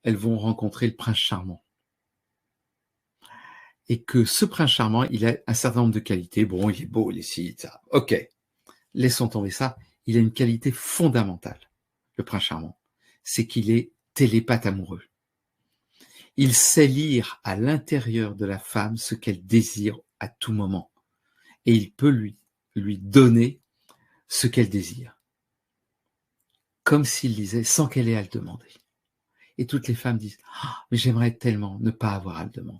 elles vont rencontrer le prince charmant. Et que ce prince charmant, il a un certain nombre de qualités. Bon, il est beau, il est ci, ça. Ok, laissons tomber ça. Il a une qualité fondamentale, le prince charmant. C'est qu'il est télépathe amoureux. Il sait lire à l'intérieur de la femme ce qu'elle désire à tout moment. Et il peut lui donner ce qu'elle désire. Comme s'il disait, sans qu'elle ait à le demander. Et toutes les femmes disent, ah, mais j'aimerais tellement ne pas avoir à le demander.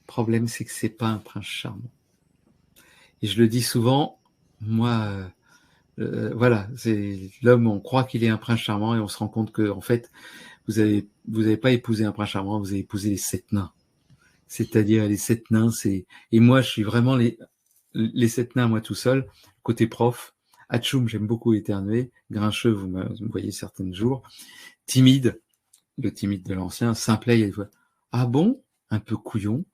Le problème, c'est que c'est pas un prince charmant. Et je le dis souvent, moi, voilà, c'est l'homme, on croit qu'il est un prince charmant et on se rend compte que, en fait, vous avez pas épousé un prince charmant, vous avez épousé les 7 nains. C'est-à-dire les 7 nains, et moi, je suis vraiment les 7 nains, moi tout seul, côté prof. Atchoum, j'aime beaucoup éternuer. Grincheux, vous me voyez certains jours. Timide, le timide de l'ancien. Simplet, il y a des fois, ah bon? Un peu couillon.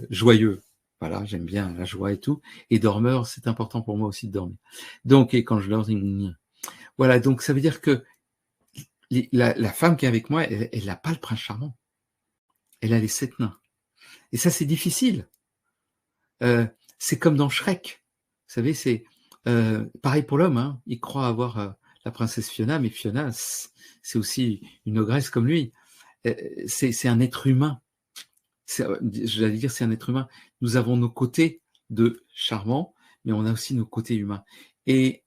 Joyeux. Voilà, j'aime bien la joie et tout. Et dormeur, c'est important pour moi aussi de dormir. Donc, et quand je dors, voilà, donc ça veut dire que la femme qui est avec moi, elle n'a pas le prince charmant. Elle a les 7 nains. Et ça, c'est difficile. C'est comme dans Shrek. Vous savez, c'est pareil pour l'homme. Hein. Il croit avoir la princesse Fiona, mais Fiona, c'est aussi une ogresse comme lui. C'est un être humain. J'allais dire, c'est un être humain. Nous avons nos côtés de charmant, mais on a aussi nos côtés humains. Et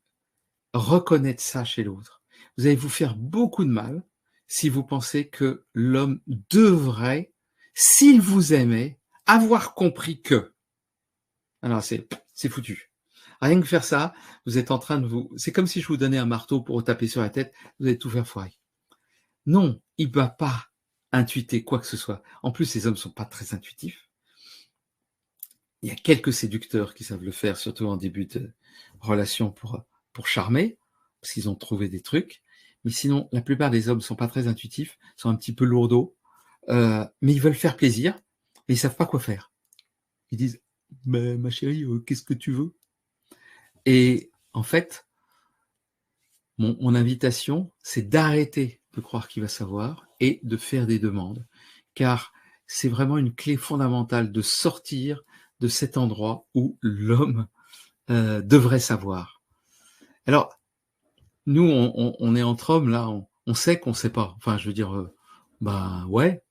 reconnaître ça chez l'autre. Vous allez vous faire beaucoup de mal si vous pensez que l'homme devrait, s'il vous aimait, avoir compris que. Alors c'est foutu. Rien que faire ça, vous êtes en train de vous... C'est comme si je vous donnais un marteau pour vous taper sur la tête, vous allez tout faire foirer. Non, il ne va pas intuiter quoi que ce soit. En plus, les hommes ne sont pas très intuitifs. Il y a quelques séducteurs qui savent le faire, surtout en début de relation pour charmer, parce qu'ils ont trouvé des trucs. Mais sinon, la plupart des hommes ne sont pas très intuitifs, sont un petit peu lourdeaux, mais ils veulent faire plaisir, mais ils ne savent pas quoi faire. Ils disent, ma chérie, qu'est-ce que tu veux? Et en fait, mon invitation, c'est d'arrêter de croire qu'il va savoir et de faire des demandes, car c'est vraiment une clé fondamentale de sortir de cet endroit où l'homme devrait savoir. Alors, nous, on est entre hommes, là, on sait qu'on ne sait pas. Enfin, je veux dire, ouais.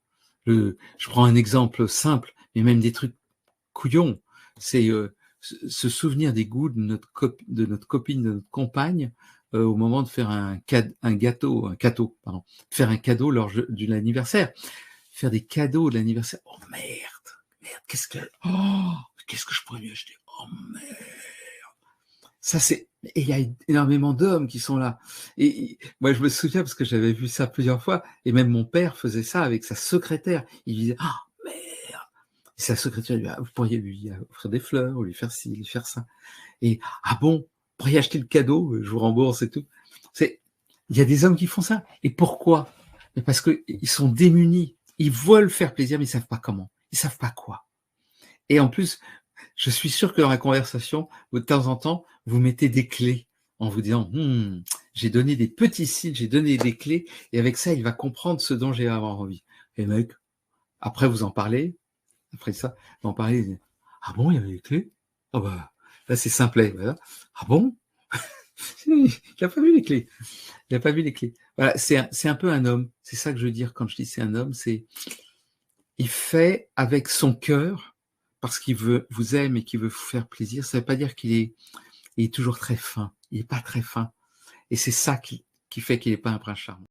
Je prends un exemple simple, mais même des trucs couillons. C'est se souvenir des goûts de notre copine, de notre compagne, au moment de faire un gâteau, faire un cadeau lors de l'anniversaire. Faire des cadeaux de l'anniversaire. Oh merde, qu'est-ce que je pourrais lui acheter? Oh merde. Ça, et il y a énormément d'hommes qui sont là. Et moi, je me souviens parce que j'avais vu ça plusieurs fois, et même mon père faisait ça avec sa secrétaire. Il disait, ah, merde. Et sa secrétaire lui dit, vous pourriez lui offrir des fleurs, ou lui faire ci, lui faire ça. Et, ah bon, vous pourriez acheter le cadeau, je vous rembourse et tout. Il y a des hommes qui font ça. Et pourquoi? Mais parce qu'ils sont démunis. Ils veulent faire plaisir, mais ils savent pas comment. Ils savent pas quoi. Et en plus, je suis sûr que dans la conversation, de temps en temps, vous mettez des clés en vous disant, j'ai donné des petits signes, j'ai donné des clés, et avec ça, il va comprendre ce dont j'ai avoir envie. Et mec, après vous en parlez, après ça, vous en parlez, ah bon, il y avait des clés? Ah bah, là c'est simplet, voilà. Ah bon? Il n'a pas vu les clés. Il n'a pas vu les clés. Voilà, c'est un peu un homme. C'est ça que je veux dire quand je dis c'est un homme, il fait avec son cœur, parce qu'il vous aime et qu'il veut vous faire plaisir. Ça ne veut pas dire qu'il est toujours très fin. Il n'est pas très fin. Et c'est ça qui fait qu'il n'est pas un prince charmant.